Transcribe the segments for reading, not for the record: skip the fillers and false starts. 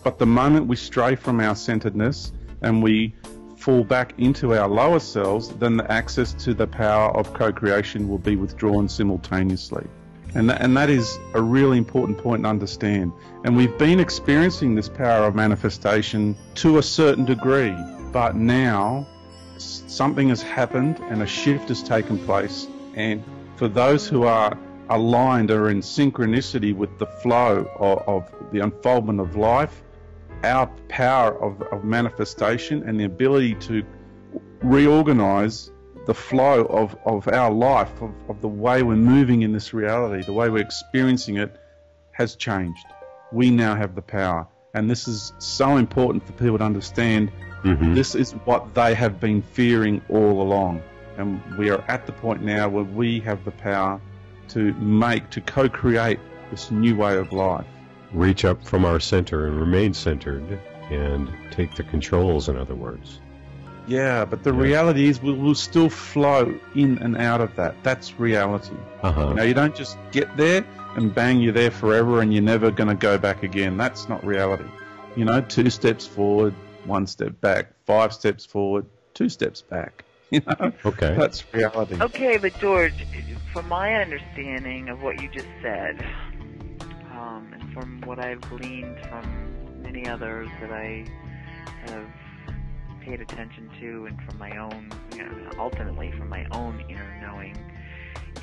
But the moment we stray from our centeredness and we fall back into our lower selves, then the access to the power of co-creation will be withdrawn simultaneously. And that is a really important point to understand. And we've been experiencing this power of manifestation to a certain degree, but now something has happened and a shift has taken place. And for those who are aligned or in synchronicity with the flow of the unfoldment of life, our power of manifestation and the ability to reorganize the flow of our life, of the way we're moving in this reality, the way we're experiencing it, has changed. We now have the power. And this is so important for people to understand. This is what they have been fearing all along. And we are at the point now where we have the power to co-create this new way of life. Reach up from our center and remain centered and take the controls, in other words. Yeah, but the reality is we'll still flow in and out of that. That's reality. You don't just get there and bang, you're there forever and you're never going to go back again. That's not reality. 2 steps forward, 1 step back, 5 steps forward, 2 steps back. Okay. That's reality. Okay, but George, from my understanding of what you just said, and from what I've gleaned from many others that I have paid attention to, and from my own, ultimately from my own inner knowing,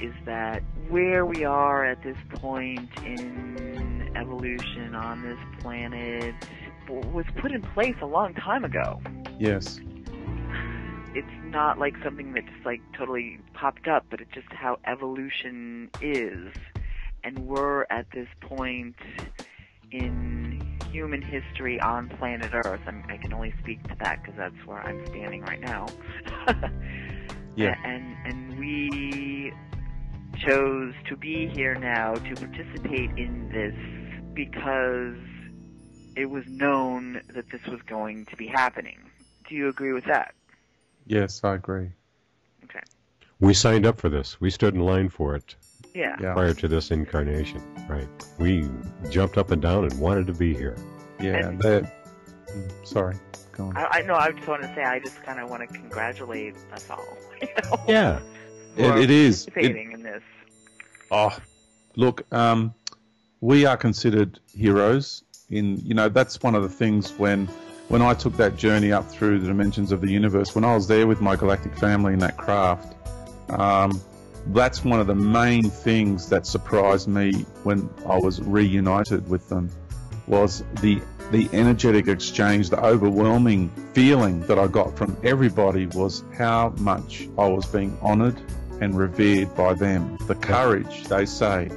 is that where we are at this point in evolution on this planet was put in place a long time ago. Yes. It's not like something that just like totally popped up, but it's just how evolution is. And we're at this point in human history on planet Earth. I can only speak to that because that's where I'm standing right now. Yeah. And we chose to be here now to participate in this because it was known that this was going to be happening. Do you agree with that? Yes, I agree. Okay. We signed up for this. We stood in line for it. Yeah. Prior to this incarnation, right? We jumped up and down and wanted to be here. Yeah. Sorry, go on. I know. I just want to say I just kind of want to congratulate us all. Yeah. It is participating in this. Oh, look, we are considered heroes. That's one of the things when I took that journey up through the dimensions of the universe. When I was there with my galactic family in that craft. That's one of the main things that surprised me when I was reunited with them, was the energetic exchange, the overwhelming feeling that I got from everybody was how much I was being honored and revered by them. The courage, they say,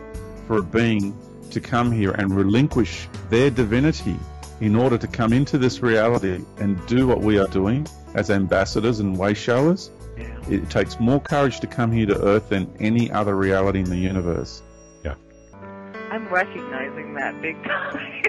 for a being to come here and relinquish their divinity in order to come into this reality and do what we are doing as ambassadors and way showers. It takes more courage to come here to Earth than any other reality in the universe. Yeah. I'm recognizing that big time.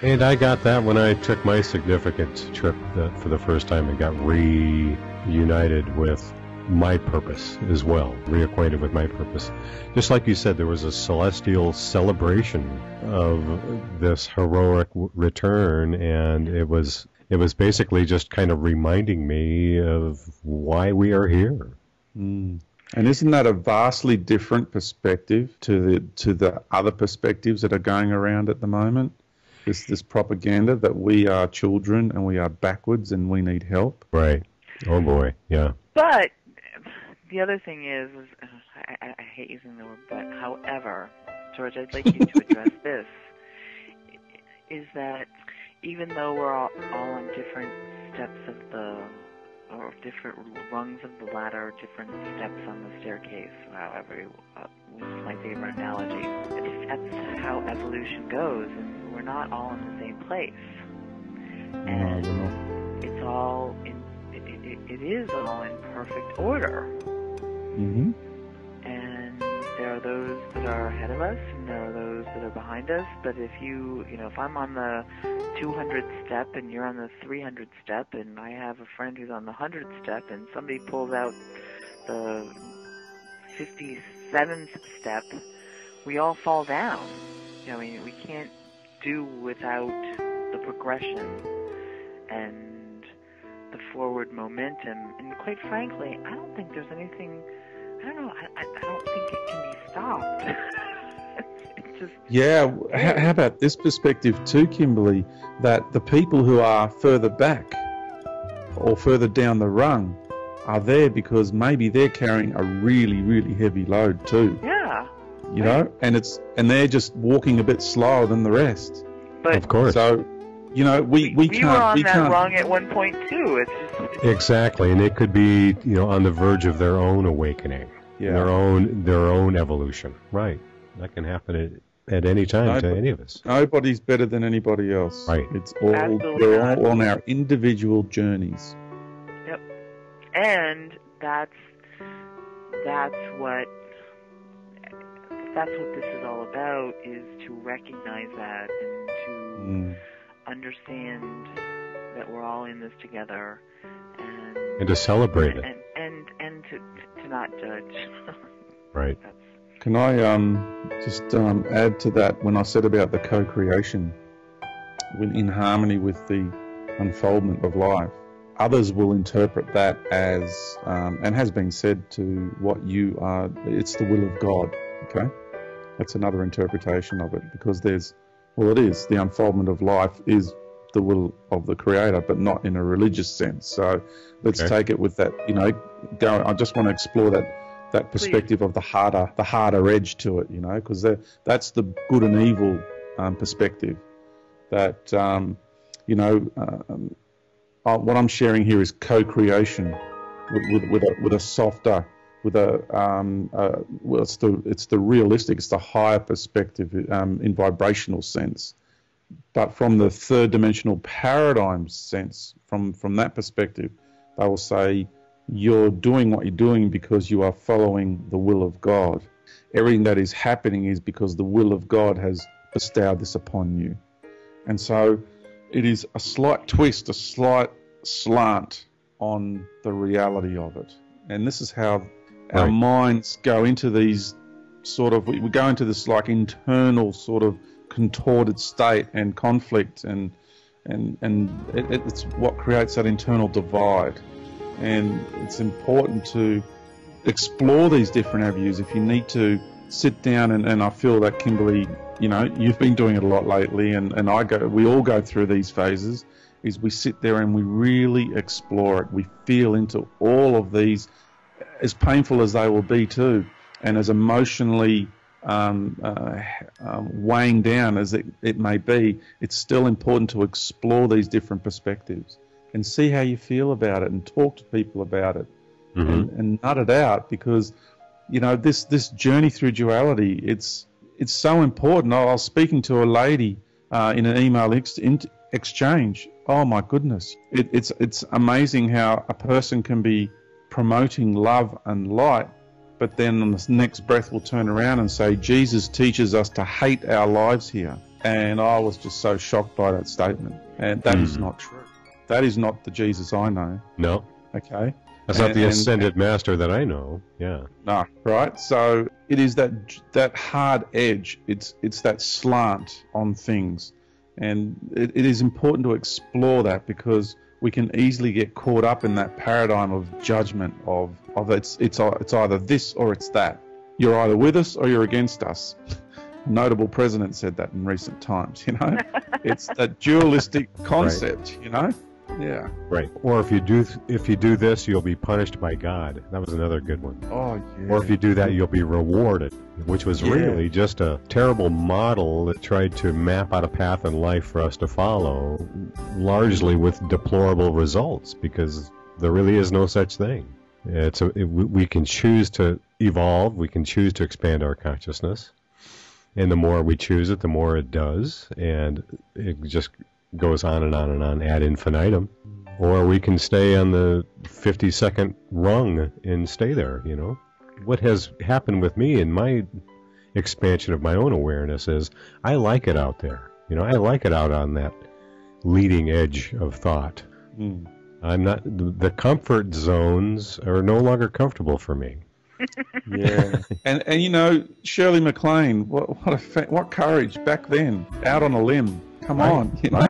And I got that when I took my significant trip for the first time and got reunited with my purpose as well, reacquainted with my purpose. Just like you said, there was a celestial celebration of this heroic return, and it was basically just kind of reminding me of why we are here. And isn't that a vastly different perspective to the other perspectives that are going around at the moment? This propaganda that we are children and we are backwards and we need help. Right. Oh boy. Yeah. But the other thing is I hate using the word but. However, George, I'd like you to address this. Is that even though we're all on different steps or different rungs of the ladder, different steps on the staircase, however, which is my favorite analogy, that's how evolution goes, and we're not all in the same place. And it's all it is all in perfect order. Mm-hmm. And there are those that are ahead of us, and there are those that are behind us. But if if I'm on the 200th step and you're on the 300th step, and I have a friend who's on the 100th step, and somebody pulls out the 57th step, we all fall down. We can't do without the progression and the forward momentum. And quite frankly, I don't think there's anything, I don't know, I don't think it can be stopped. It's just... Yeah, how about this perspective too, Kimberley, that the people who are further back or further down the rung are there because maybe they're carrying a really, really heavy load too. Yeah. You know, and they're just walking a bit slower than the rest. But of course. So, you know, we can't. were on that rung at one point too. It's exactly, and it could be, you know, on the verge of their own awakening, their own evolution. Right, that can happen at any time to any of us. Nobody's better than anybody else. Right. It's all we're all on our individual journeys. Yep. And that's what this is all about, is to recognize that and to understand that we're all in this together, and to celebrate it, and to not judge. Right. Can I just add to that when I said about the co-creation in harmony with the unfoldment of life? Others will interpret that as, and has been said to what you are, it's the will of God, okay? That's another interpretation of it, because it is, the unfoldment of life is the will of the Creator, but not in a religious sense. So let's take it with that, you know, I just want to explore that perspective of the harder edge to it, you know, because that's the good and evil perspective. That, you know, what I'm sharing here is co-creation with a softer, with a well, it's the realistic, it's the higher perspective in vibrational sense. But from the third dimensional paradigm sense, from that perspective, they will say you're doing what you're doing because you are following the will of God. Everything that is happening is because the will of God has bestowed this upon you. And so it is a slight twist, a slight slant on the reality of it. And this is how our minds go into these sort of, we go into this like internal sort of contorted state and conflict, and it's what creates that internal divide. And it's important to explore these different avenues. If you need to sit down, and I feel that, Kimberley, you know, you've been doing it a lot lately, and we all go through these phases, is we sit there and we really explore it. We feel into all of these, as painful as they will be too, and as emotionally weighing down as it may be, it's still important to explore these different perspectives and see how you feel about it, and talk to people about it, and nut it out, because, you know, this journey through duality, it's so important. I was speaking to a lady in an email exchange. Oh my goodness, it's amazing how a person can be promoting love and light, but then on the next breath will turn around and say, Jesus teaches us to hate our lives here. And I was just so shocked by that statement. And that is not true. That is not the Jesus I know. No. Okay? That's not the ascended master that I know. Yeah. No, right? So it is that hard edge. It's that slant on things. And it is important to explore that, because we can easily get caught up in that paradigm of judgment of it's either this or it's that. You're either with us or you're against us. A notable president said that in recent times, you know. It's that dualistic concept, you know. Yeah. Right. Or if you do this, you'll be punished by God. That was another good one. Oh, yeah. Or if you do that, you'll be rewarded, which was really just a terrible model that tried to map out a path in life for us to follow, largely with deplorable results, because there really is no such thing. We can choose to evolve. We can choose to expand our consciousness. And the more we choose it, the more it does. And it just goes on and on and on ad infinitum. Or we can stay on the 52nd rung and stay there, you know. What has happened with me in my expansion of my own awareness is I like it out there. You know, I like it out on that leading edge of thought. I'm not, the comfort zones are no longer comfortable for me. Yeah. And you know, Shirley MacLaine, what courage back then, out on a limb. Come on, you know.